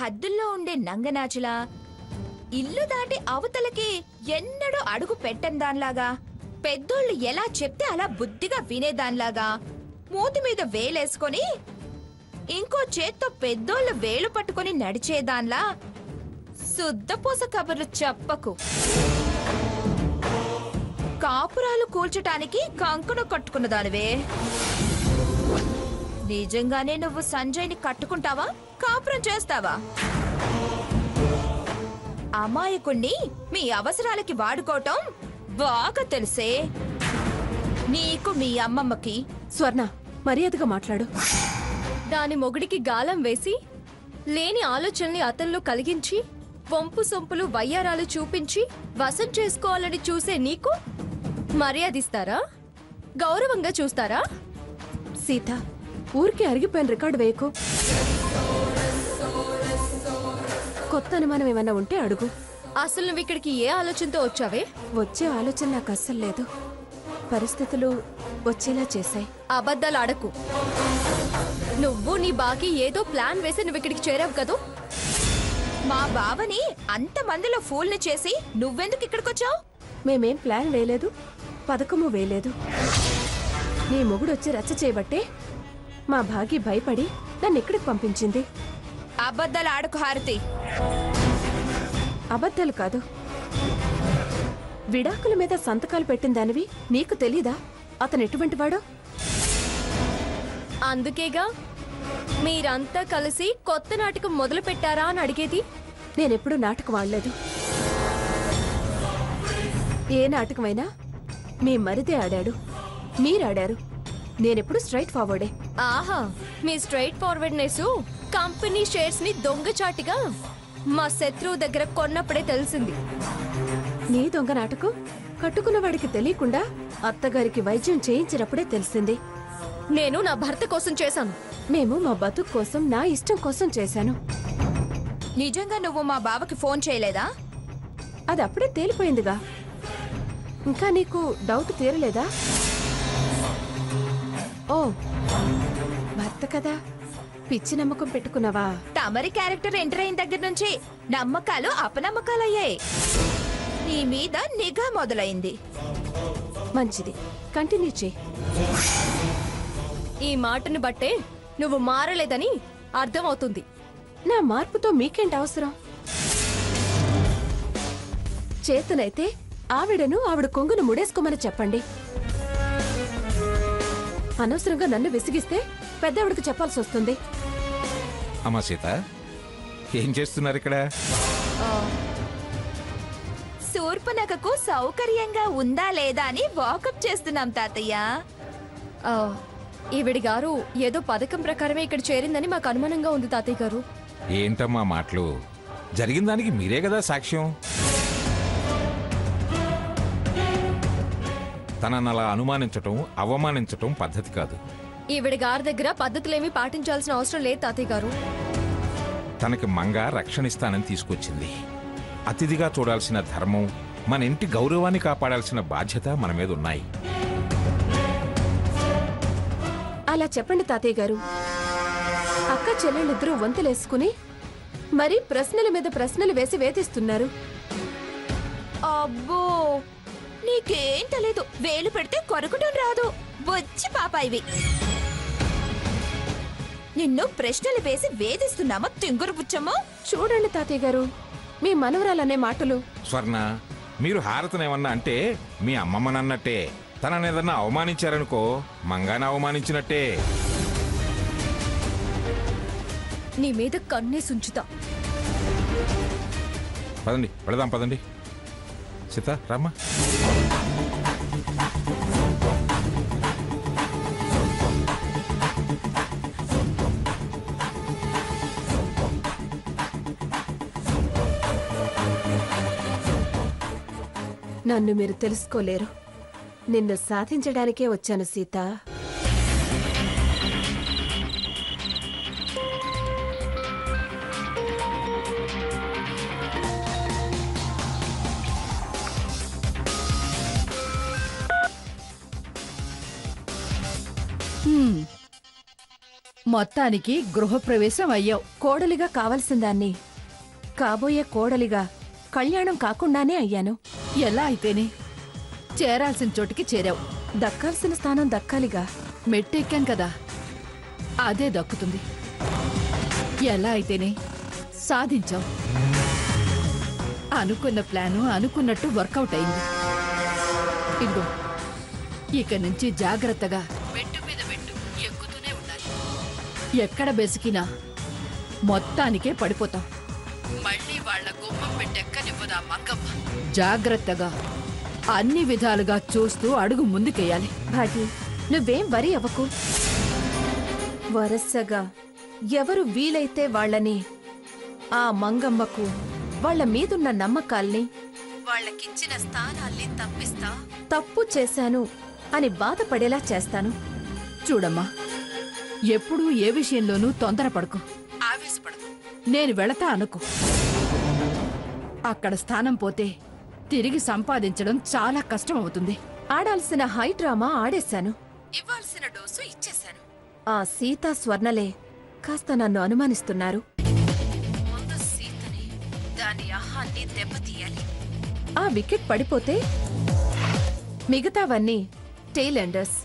హద్దుల్లో ఉండే నంగనాచులా, ఇల్లు దాటి అవతలకి ఎన్నడూ అడుగు పెట్టని దానిలాగా, పెద్దోళ్ళు ఎలా చెప్తే అలా బుద్ధిగా వినేదానిలాగా, మూతి మీద వేలేసుకొని ఇంకో చేత్తో పెద్దోళ్ళు వేలు పట్టుకుని నడిచేదాన్లా శుద్ధపూస కబుర్లు చెప్పకు. కాపురాలు కూల్చటానికి కంకణ కట్టుకున్న దానివే. నిజంగానే నువ్వు సంజయ్ని కట్టుకుంటావా, కాపురం చేస్తావా? అమాయకుణ్ణి మీ అవసరాలకి వాడుకోవటం బాగా తెలుసే నీకు, మీ అమ్మమ్మకి. స్వర్ణ, మర్యాదగా మాట్లాడు. దాని మొగుడికి గాలం వేసి లేని ఆలోచనల్ని అతనిలో కలిగించి వంపు సొంపులు వయ్యారాలు చూపించి వశం చేసుకోవాలని చూసే నీకు మర్యాదిస్తారా? గౌరవంగా చూస్తారా? సీత, ఊరికి అరిగిపోయిన రికార్డు వేయకు. కొత్త అనుమానం ఏమన్నా ఉంటే అడుగు. అసలు నువ్వు ఇక్కడికి ఏ ఆలోచనతో వచ్చావే? వచ్చే ఆలోచన నాకు అస్సలు లేదు. పరిస్థితులు వచ్చేలా చేశాయి. అబద్ధాలు ఆడకు. నువ్వు నీ బాకి ఏదో ప్లాన్ వేసి నువ్వు ఇక్కడికి చేరావు కదూ. మా బావని అంతమందిలో ఫూల్ని చేసి నువ్వెందుకు ఇక్కడికొచ్చావు? మేమేం ప్లాన్ వేయలేదు, పథకము వేయలేదు. నీ మొగుడొచ్చి రచ్చ చేయబట్టే మా భాగి భయపడి నన్ను ఇక్కడికి పంపించింది. అబద్ధాలు ఆడకు హారతి. అబద్ధాలు కాదు, విడాకుల మీద సంతకాలు పెట్టిన దానివి నీకు తెలీదా అతను ఎటువంటి వాడో? అందుకేగా మీరంతా కలిసి కొత్త నాటకం మొదలు పెట్టారా అని అడిగేది. నేనెప్పుడు నాటకం ఆడలేదు. ఏ నాటకమైనా మీ మరిదే ఆడాడు, మీరాడారు. నేనెప్పుడు స్ట్రైట్ ఫార్వర్డే. ఆహా, మీ స్ట్రైట్ ఫార్వర్డ్నెస్ కంపెనీ షేర్స్ ని దొంగచాటిగా మా శత్రువు దగ్గర కొన్నప్పుడే తెలిసింది. నీ దొంగ నాటకం కట్టుకున్న వాడికి తెలియకుండా అత్తగారికి వైద్యం చేయించినప్పుడే తెలిసింది. నేను నా భర్త కోసం చేశాను. మేము మా బతుకు కోసం, నా ఇష్టం కోసం చేశాను. నిజంగా నువ్వు మా బావకి ఫోన్ చేయలేదా? అది అప్పుడే తేలిపోయిందిగా. ఇంకా నీకు డౌట్ తీరలేదా? ఓ, భర్త కదా, పిచ్చి నమ్మకం పెట్టుకున్నావా? తమరి క్యారెక్టర్ ఎంటర్ అయిన దగ్గర నుంచి నమ్మకాలు అపనమ్మకాలయ్యాయి. నీ మీద నిఘా మొదలైంది. మంచిది, కంటిన్యూ చేయి. ఈ మాటను బట్టే నువ్వు మారలేదని అర్థమవుతుంది. నా మార్పుతో మీకేంటి అవసరం? చేతనైతే ఆవిడను ఆవిడ కొంగును ముడేసుకోమని చెప్పండి. అనవసరంగా నన్ను విసిగిస్తే పెద్దవిడికి చెప్పాల్సి వస్తుంది. అమ్మా సీత, ఏం చేస్తున్నారు ఇక్కడ? శూర్పనఖకు సౌకర్యంగా ఉందా లేదా అని వాకప్ చేస్తున్నాం తాతయ్య. ఈవిడి గారు ఏదో పథకం ప్రకారమే ఇక్కడ చేరిందని మాకు అనుమానంగా ఉంది తాతయ్య గారు. ఏంటమ్మా మాటలు? జరిగిన దానికి మీరే కదా సాక్ష్యం. తనను అలా అనుమానించటం, అవమానించటం పద్ధతి కాదు. ఈవిడి గారి దగ్గర పద్ధతులేమీ పాటించాల్సిన అవసరం లేదు తాతయ్య గారు. తనకి మంగ రక్షణిస్తానని తీసుకొచ్చింది. అతిథిగా చూడాల్సిన ధర్మం, మన ఇంటి గౌరవాన్ని కాపాడాల్సిన బాధ్యత మన మీద ఉన్నాయి. అలా చెప్పండి తాతయ్య గారు. అక్క చెల్లెళ్ళిద్దరూ వంతులేసుకుని మరీ ప్రశ్నల మీద ప్రశ్నలు వేసి వేధిస్తున్నారు. అబ్బో, నీకేం తెలీదు. వేలు పెడితే కొరకటం రాదు. వచ్చి పాపాయివి. నిన్ను ప్రశ్నలు వేసి వేధిస్తున్నామా తింగురు పుచ్చమ్మా? చూడండి తాతయ్య గారు, మీ మనవరాలనే మాటలు. స్వర్ణ, మీరు హారతనేమన్నా అంటే మీ అమ్మమ్మనన్నట్టే. తననేదన్నా అవమానించారనుకో, మంగాన అవమానించినట్టే. నీ మీద కన్నే సుంచుతా. పదండి, వెళదాం పదండి. సీత రామ్మా. నన్ను మీరు తెలుసుకోలేరు. నిన్ను సాధించడానికే వచ్చాను సీత. మొత్తానికి గృహప్రవేశం అయ్యావు. కోడలిగా కావలసిన దాన్ని కాబోయే కోడలిగా కళ్యాణం కాకుండానే అయ్యాను. ఎలా అయితేనే చేరాల్సిన చోటికి చేరావు. దక్కాల్సిన స్థానం దక్కాలిగా. మెట్టెక్కాం కదా, అదే దక్కుతుంది. ఎలా అయితేనే సాధించావు. అనుకున్న ప్లాను అనుకున్నట్టు వర్కౌట్ అయింది. ఇదిగో, ఇక నుంచి జాగ్రత్తగా మెట్టు మీద మెట్టు ఎక్కుతూనే ఉండాలి. ఎక్కడ బెసికినా మొత్తానికే పడిపోతాం. మళ్ళీ వాళ్ళ గుమ్మం పెట్టెక్కనివ్వదా మంగమ్మ. జాగ్రత్తగా అన్ని విధాలుగా చూస్తూ అడుగు ముందుకెయ్యాలి. భాగి, నువ్వేం వరి అవ్వకు. వరసగా ఎవరు వీలైతే వాళ్ళని, ఆ మంగమ్మకు వాళ్ళ మీదున్న నమ్మకాల్ని, వాళ్ళకిచ్చిన స్థానాల్ని తప్పిస్తా. తప్పు చేశాను అని బాధపడేలా చేస్తాను. చూడమ్మా, ఎప్పుడూ ఏ విషయంలోనూ తొందరపడకు, ఆవేశపడకు. నేను వెళతా అనుకో, అక్కడ స్థానం పోతే తిరిగి సంపాదించడం చాలా కష్టం అవుతుంది. ఆడాల్సిన హై డ్రామా ఆడేశాను, ఇవ్వాల్సిన డోసు ఇచ్చేశాను. ఆ సీతా స్వర్ణలే కాస్త నన్ను అనుమానిస్తున్నారు. ముందు సీతని, దాని అహాన్ని దెబ్బతీయాలి. ఆ వికెట్ పడిపోతే మిగతావన్నీ టెయిల్ ఎండర్స్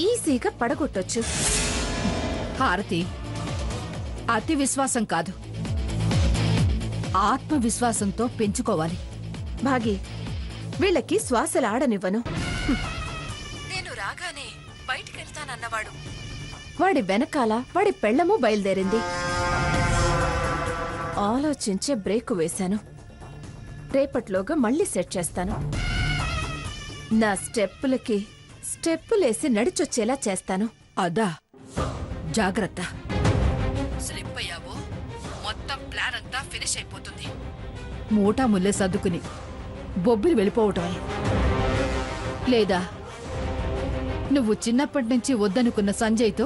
ఈజీగా పడగొట్టొచ్చు. హారతి, అతి విశ్వాసం కాదు, ఆత్మవిశ్వాసంతో పెంచుకోవాలి. భాగి, వీళ్ళకి శ్వాసలాడనివ్వను. నేను రాగానే బయటికెళ్తానన్నవాడు వాడి వెనకాల వాడి పెళ్ళము బయలుదేరింది. ఆలోచించే బ్రేకు వేశాను. రేపట్లోగా మళ్ళీ సెట్ చేస్తాను. నా స్టెప్పులేసి నడిచొచ్చేలా చేస్తాను. అదా, జాగ్రత్త. స్లిప్ అయ్యావో మొత్తం ప్లాన్ అంతా ఫినిష్ అయిపోతుంది. మూటా ముల్లే సర్దుకుని బొబ్బిలి వెళ్ళిపోవటమే, లేదా నువ్వు చిన్నప్పటి నుంచి వద్దనుకున్న సంజయ్తో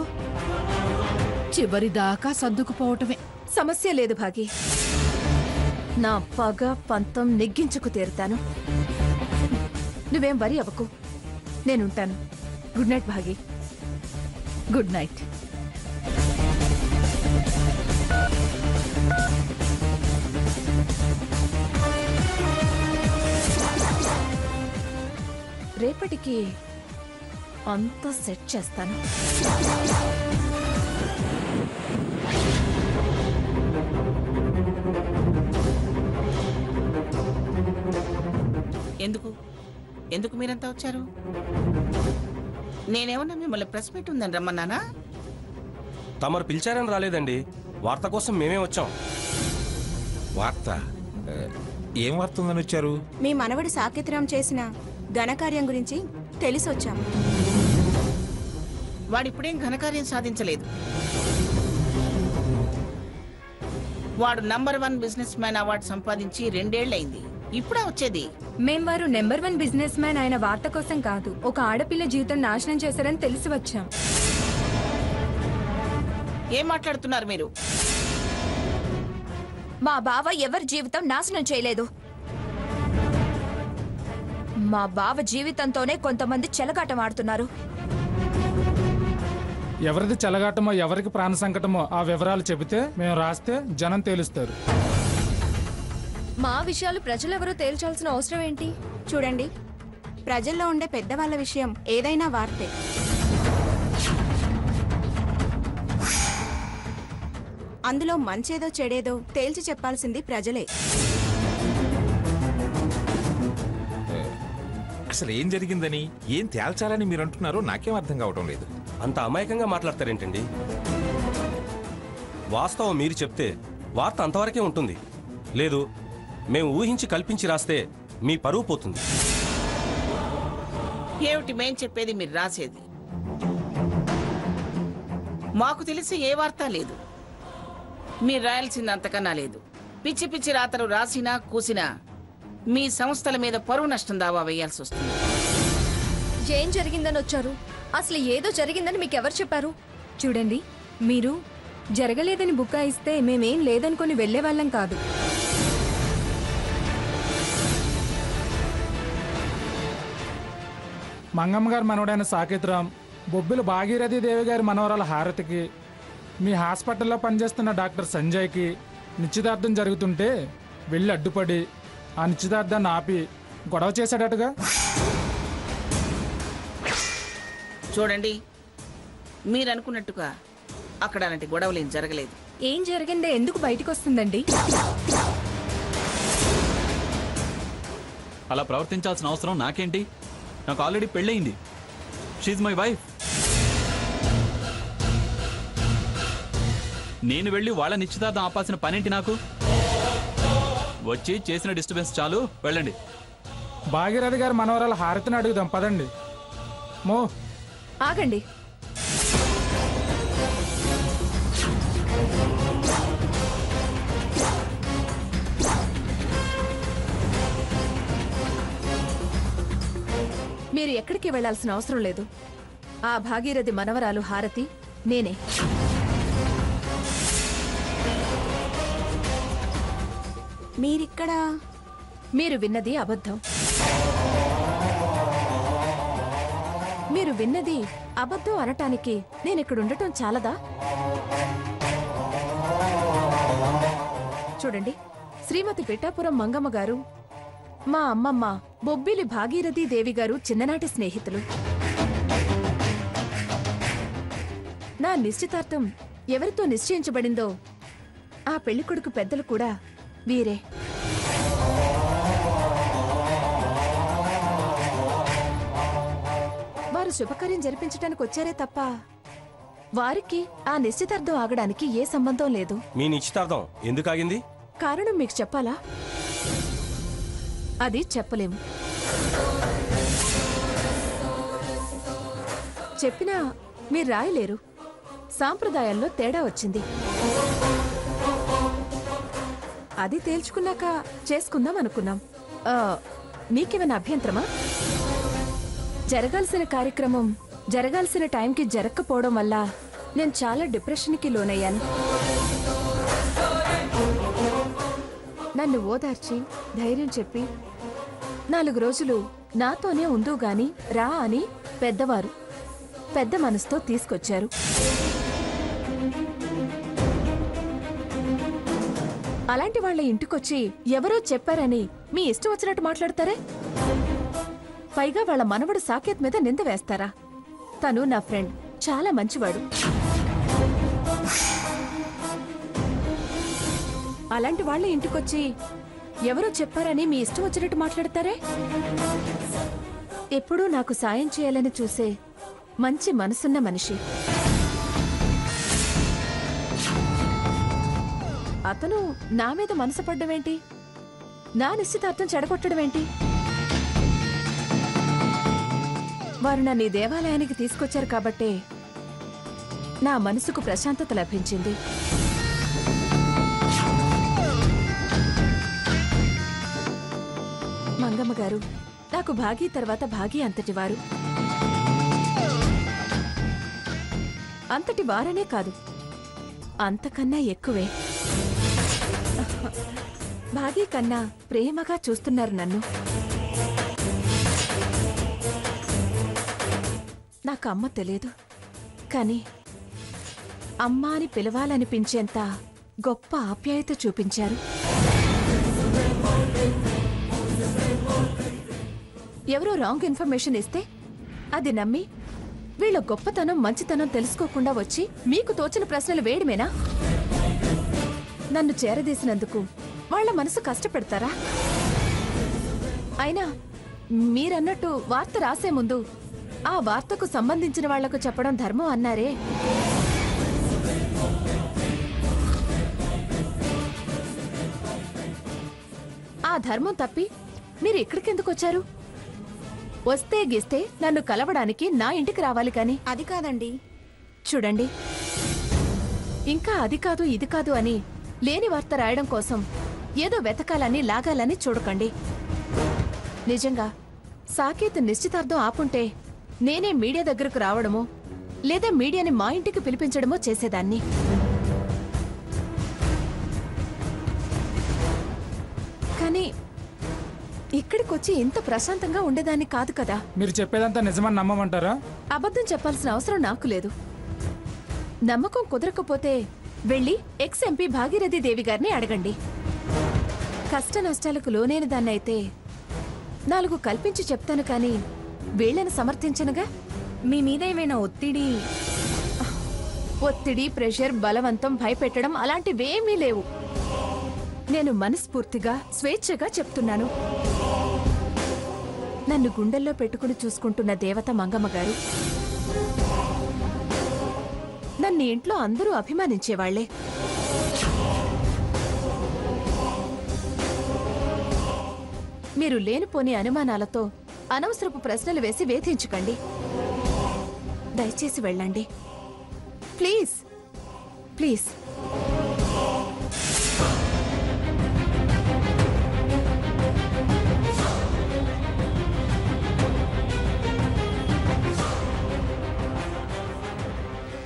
చివరిదాకా సర్దుకుపోవటమే. సమస్య లేదు భాగి, నా పగ పంతం నెగ్గించుకు తీరుతాను. నువ్వేం వరి అవ్వకు, నేనుంటాను. Good night Bhagi. Good night. రేపటికి అంతా సెట్ చేస్తాను. ఎందుకు మీరంతా వచ్చారు? నేనేమన్నా మిమ్మల్ని ప్రెస్ మీట్ ఉందని రమ్మన్నానా? తమరు పిలిచారని రాలేదండి, వార్త కోసం మేమే వచ్చాం. వార్త? ఏం వార్త ఉందని వచ్చారు? మీ మనవడు సాకేతరాం చేసిన ఘనకార్యం గురించి తెలిసొచ్చాం. వాడిప్పుడేం ఘనకార్యం సాధించలేదు. వాడు నంబర్ 1 బిజినెస్ మ్యాన్ అవార్డు సంపాదించి 2 ఏళ్లయింది. ఇప్పుడా వచ్చేది? మేం వారు నెంబర్ 1 బిజినెస్ మ్యాన్ ఆయన వార్త కోసం కాదు, ఒక ఆడపిల్ల జీవితం నాశనం చేశారని తెలిసి వచ్చాం. ఏం మాట్లాడుతున్నారు మీరు? మా బావ ఎవరి జీవితం నాశనం చేయలేదు. మా బావ జీవితంతోనే కొంతమంది చెలగాటం ఆడుతున్నారు. ఎవరిది చెలగాటమో ఎవరికి ప్రాణ సంకటమో ఆ వివరాలు చెబితే మేము రాస్తే జనం తేలుస్తారు. మా విషయాలు ప్రజలెవరో తేల్చాల్సిన అవసరం ఏంటి? చూడండి, ప్రజల్లో ఉండే పెద్దవాళ్ళ విషయం ఏదైనా వార్తే. అందులో మంచేదో చెడేదో తేల్చి చెప్పాల్సింది ప్రజలే. అసలు ఏం జరిగిందని, ఏం తేల్చాలని మీరు అంటున్నారో నాకేం అర్థం కావటం లేదు. అంత అమాయకంగా మాట్లాడతారేంటండి? వాస్తవం మీరు చెప్తే వార్త అంతవరకే ఉంటుంది. లేదు, మేము ఊహించి కల్పించి రాస్తే మీ పరువు పోతుంది. ఏమిటి మేం చెప్పేది మీరు రాసేది? మాకు తెలిసి ఏ వార్త లేదు. మీరు రాయాల్సింది అంతకన్నా లేదు. పిచ్చి పిచ్చి రాతలు రాసినా కూసినా మీ సంస్థల మీద పరువు నష్టం దావా వేయాల్సి వస్తుంది. ఏం జరిగిందని వచ్చారు? అసలు ఏదో జరిగిందని మీకెవరు చెప్పారు? చూడండి, మీరు జరగలేదని బుకాయిస్తే మేమేం లేదనుకొని వెళ్లే వాళ్ళం కాదు. మంగమ్మ గారి మనవడైన సాకేతరాం బొబ్బిలి భాగీరథి దేవి గారి మనవరాల హారతికి మీ హాస్పిటల్లో పనిచేస్తున్న డాక్టర్ సంజయ్కి నిశ్చితార్థం జరుగుతుంటే వెళ్ళి అడ్డుపడి ఆ నిశ్చితార్థాన్ని ఆపి గొడవ చేశాడటగా. చూడండి, మీరు అనుకున్నట్టుగా అక్కడ అలాంటి గొడవలు ఏం జరగలేదు. ఏం జరిగిందో ఎందుకు బయటకు వస్తుందండి? అలా ప్రవర్తించాల్సిన అవసరం నాకేంటి? నాకు ఆల్రెడీ పెళ్ళయింది. She's my wife. నేను వెళ్ళి వాళ్ళ నిశ్చితార్థం ఆపాల్సిన పనేంటి నాకు? వచ్చి చేసిన డిస్టర్బెన్స్ చాలు, వెళ్ళండి. భాగీరథి గారి మనవరాలు హారతిని అడుగుదాం పదండి. మో ఆగండి. మీరు ఎక్కడికి వెళ్లాల్సిన అవసరం లేదు. ఆ భాగీరథి మనవరాలు హారతి నేనే. మీరిక్కడ మీరు విన్నది అబద్ధం. మీరు విన్నది అబద్ధం అనటానికి నేనిక్కడ ఉండటం చాలదా? చూడండి, శ్రీమతి పిఠాపురం మంగమ్మ గారు, మా అమ్మమ్మ బొబ్బిలి భాగీరథీ దేవి గారు చిన్ననాటి స్నేహితులు. నా నిశ్చితార్థం ఎవరితో నిశ్చయించబడిందో ఆ పెళ్లికొడుకు పెద్దలు కూడా వీరే. వారు శుభకార్యం జరిపించడానికి వచ్చారే తప్ప వారికి ఆ నిశ్చితార్థం ఆగడానికి ఏ సంబంధం లేదు. మీ నిశ్చితార్థం ఎందుకు ఆగింది? కారణం మీకు చెప్పాలా? అది చెప్పలేము. చెప్పినా మీరు రాయలేరు. సాంప్రదాయాల్లో తేడా వచ్చింది. అది తేల్చుకున్నాక చేసుకుందాం అనుకున్నాం. మీకేమైనా అభ్యంతరమా? జరగాల్సిన కార్యక్రమం జరగాల్సిన టైంకి జరగకపోవడం వల్ల నేను చాలా డిప్రెషన్కి లోనయ్యాను. నన్ను ఓదార్చి ధైర్యం చెప్పి 4 రోజులు నాతోనే ఉందో గాని రా అని పెద్దవారు పెద్ద మనసుతో తీసుకొచ్చారు. అలాంటి వాళ్ళ ఇంటికొచ్చి ఎవరో చెప్పారని మీ ఇష్టం వచ్చినట్టు మాట్లాడతారే? పైగా వాళ్ళ మనవడు సాకేత్ మీద నింద వేస్తారా? తను నా ఫ్రెండ్, చాలా మంచివాడు. అలాంటి వాళ్ళ ఇంటికొచ్చి ఎవరో చెప్పారని మీ ఇష్టం వచ్చినట్టు మాట్లాడతారే? ఎప్పుడూ నాకు సాయం చేయాలని చూసే మంచి మనసున్న మనిషి అతను నా మీద మనసు పడ్డమేంటి? నా నిశ్చితార్థం చెడగొట్టడమేంటి? వారు నన్ను ఈ దేవాలయానికి తీసుకొచ్చారు కాబట్టే నా మనసుకు ప్రశాంతత లభించింది. మంగమ్మ గారు నాకు భాగీ తర్వాత భాగీ అంతటివారు. అంతటి వారనే కాదు, అంతకన్నా ఎక్కువే. భాగీ కన్నా ప్రేమగా చూస్తున్నారు నన్ను. నాకు అమ్మ తెలియదు, కానీ అమ్మ అని పిలవాలనిపించేంత గొప్ప ఆప్యాయత చూపించారు. ఎవరో రాంగ్ ఇన్ఫర్మేషన్ ఇస్తే అది నమ్మి వీళ్ళ గొప్పతనం మంచితనం తెలుసుకోకుండా వచ్చి మీకు తోచిన ప్రశ్నలు వేయడమేనా? నన్ను చేరదీసినందుకు వాళ్ళ మనసు కష్టపెడతారా? అయినా మీరన్నట్టు వార్త రాసే ముందు ఆ వార్తకు సంబంధించిన వాళ్లకు చెప్పడం ధర్మం అన్నారే. ఆ ధర్మం తప్పి మీరు ఇక్కడికెందుకు వచ్చారు? వస్తే గిస్తే నన్ను కలవడానికి నా ఇంటికి రావాలి కాని. అది కాదండి. చూడండి, ఇంకా అది కాదు ఇది కాదు అని లేని వార్త రాయడం కోసం ఏదో వెతకాలని లాగాలని చూడకండి. నిజంగా సాకేత్ నిశ్చితార్థం ఆపుంటే నేనే మీడియా దగ్గరకు రావడమో లేదా మీడియాని మా ఇంటికి పిలిపించడమో చేసేదాన్ని. కానీ ఇక్కడికొచ్చి ఇంత ప్రశాంతంగా ఉండేదాన్ని కాదు కదా. మీరు చెప్పేదంతా నిజమని నమ్మమంటారా? అబద్ధం చెప్పాల్సిన అవసరం నాకు లేదు. నమ్మకం కుదరకపోతే వెళ్ళి ఎక్స్ ఎంపీ భాగీరథి దేవి గారిని అడగండి. కష్ట నష్టాలకు లోనైన దాన్నైతే 4 కల్పించి చెప్తాను కానీ వీళ్ళని సమర్థించనుగా. మీ మీద ఏమైనా ఒత్తిడి, ప్రెషర్, బలవంతం, భయపెట్టడం అలాంటివేమీ లేవు. నేను మనస్ఫూర్తిగా స్వేచ్ఛగా చెప్తున్నాను. నన్ను గుండెల్లో పెట్టుకుని చూసుకుంటున్న దేవత మంగమ్మ గారు. నన్ను ఇంట్లో అందరూ అభిమానించేవాళ్లే. మీరు లేనిపోని అనుమానాలతో అనవసరపు ప్రశ్నలు వేసి వేధించకండి. దయచేసి వెళ్ళండి ప్లీజ్. ప్లీజ్.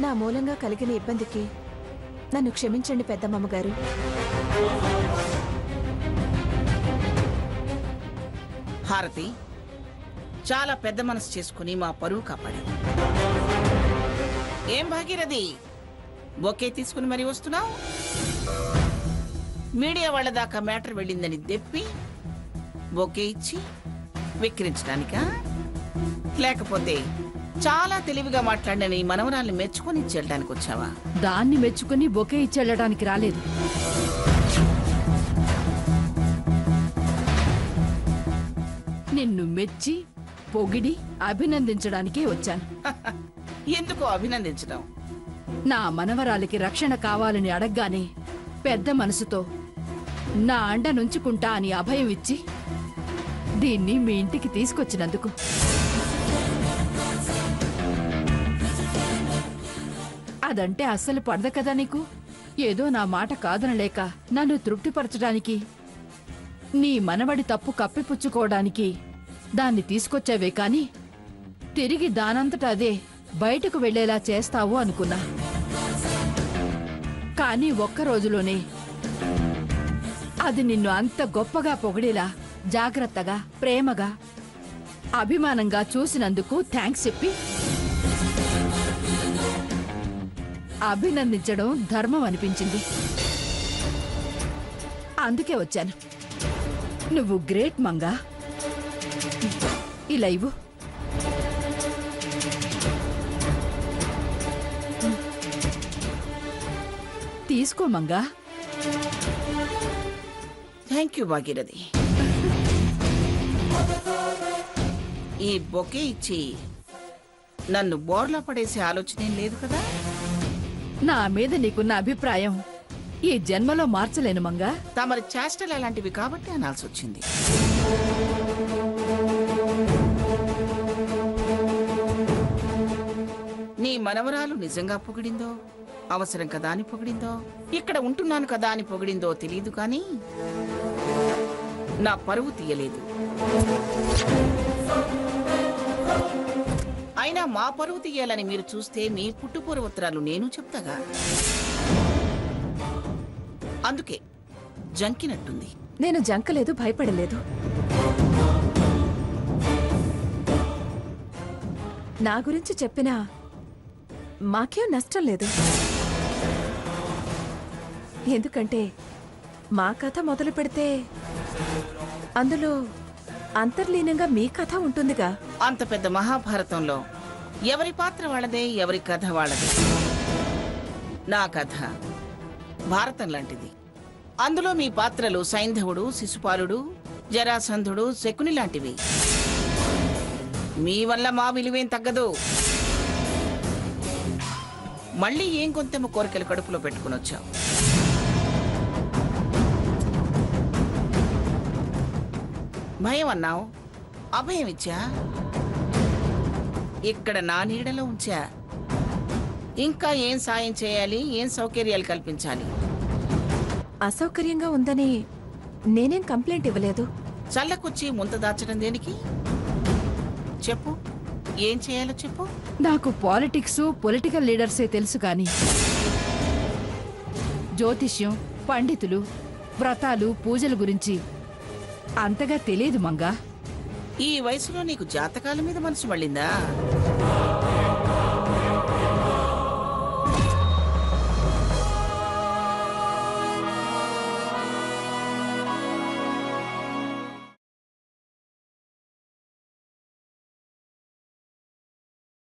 నా మూలంగా కలిగిన ఇబ్బందికి నన్ను క్షమించండి పెద్దమ్మమ్మ గారు. హారతి, చాలా పెద్ద మనసు చేసుకుని మా పరువు కాపాడావు. ఏం భాగీరథి, బొకే తీసుకుని మరీ వస్తున్నావు? మీడియా వాళ్ళ దాకా మ్యాటర్ వెళ్ళిందని దెప్పి బొకే ఇచ్చి విక్రించడానికా? లేకపోతే చాలా తెలివిగా మాట్లాడిన నీ మనవరాల్ని మెచ్చుకొని ఇచ్చేయడానికి వచ్చావా? దాన్ని మెచ్చుకుని బొకే ఇచ్చెళ్ళడానికి రాలేదు. నిన్ను మెచ్చి పొగిడి అభినందించడానికే వచ్చాను. ఎందుకో అభినందించడం? నా మనవరాలికి రక్షణ కావాలని అడగ్గానే పెద్ద మనసుతో నా అండ నుంచుకుంటా అని అభయం ఇచ్చి దీన్ని మీ ఇంటికి తీసుకొచ్చినందుకు. అదంటే అస్సలు పడదు కదా నీకు. ఏదో నా మాట కాదనలేక నన్ను తృప్తిపరచడానికి, నీ మనవడి తప్పు కప్పిపుచ్చుకోవడానికి దాన్ని తీసుకొచ్చావే కాని తిరిగి దానంతట అదే బయటకు వెళ్లేలా చేస్తావు అనుకున్నా. కానీ ఒక్క రోజులోనే అది నిన్ను అంత గొప్పగా పొగిడేలా జాగ్రత్తగా, ప్రేమగా, అభిమానంగా చూసినందుకు థ్యాంక్స్ చెప్పి అభినందించడం ధర్మం అనిపించింది. అందుకే వచ్చాను. నువ్వు గ్రేట్ మంగా. ఇలా ఇవ్వు. తీసుకో మంగా. Thank you Bhagirathi. ఈ బొకే ఇచ్చి నన్ను బోర్లా పడేసే ఆలోచన ఏం లేదు కదా? నా మీద నీకున్న అభిప్రాయం ఈ జన్మలో మార్చలేను మంగా. తమరి చేష్టలు అలాంటివి కాబట్టి అనాల్సి వచ్చింది. నీ మనవరాలు నిజంగా పొగిడిందో, అవసరం కదా అని పొగిడిందో, ఇక్కడ ఉంటున్నాను కదా అని పొగిడిందో తెలియదు కానీ నా పరువు తీయలేదు. అయినా మా పరువు తీయాలని మీరు చూస్తే మీ పుట్టుపూర్వోత్తరాలు నేను చెప్తాగా. అందుకే జంకినట్టుంది. నేను జంకలేదు, భయపడలేదు. నా గురించి చెప్పినా మాకేం నష్టం లేదు. ఎందుకంటే మా కథ మొదలు పెడితే అందులో అంతర్లీనంగా మీ కథ ఉంటుందిగా. అంత పెద్ద మహాభారతంలో ఎవరి పాత్ర వాళ్ళదే, ఎవరి కథ వాళ్ళదే. నా కథ భారతం లాంటిది. అందులో మీ పాత్రలు సైంధవుడు, శిశుపాలుడు, జరాసంధుడు, శకుని లాంటివి. మీ వల్ల మా విలువేం తగ్గదు. మళ్ళీ ఏం కొంచెం కోరికలు కడుపులో పెట్టుకుని వచ్చావు. భయం అన్నావు, అభయం ఇచ్చా. ఇక్కడ నా నీడలో ఉంచా. ఇంకా ఏం సాయం చేయాలి, ఏం సౌకర్యాలు కల్పించాలి? అసౌకర్యంగా ఉందని నేనేం కంప్లైంట్ ఇవ్వలేదు. చల్లకొచ్చి ముంత దాచడం దేనికి? చెప్పు, ఏం చేయాలో చెప్పు. నాకు పాలిటిక్స్, పొలిటికల్ లీడర్సే తెలుసు కాని జ్యోతిష్యం, పండితులు, వ్రతాలు, పూజల గురించి అంతగా తెలియదు మంగా. ఈ వయసులో నీకు జాతకాల మీద మనసు మళ్ళిందా?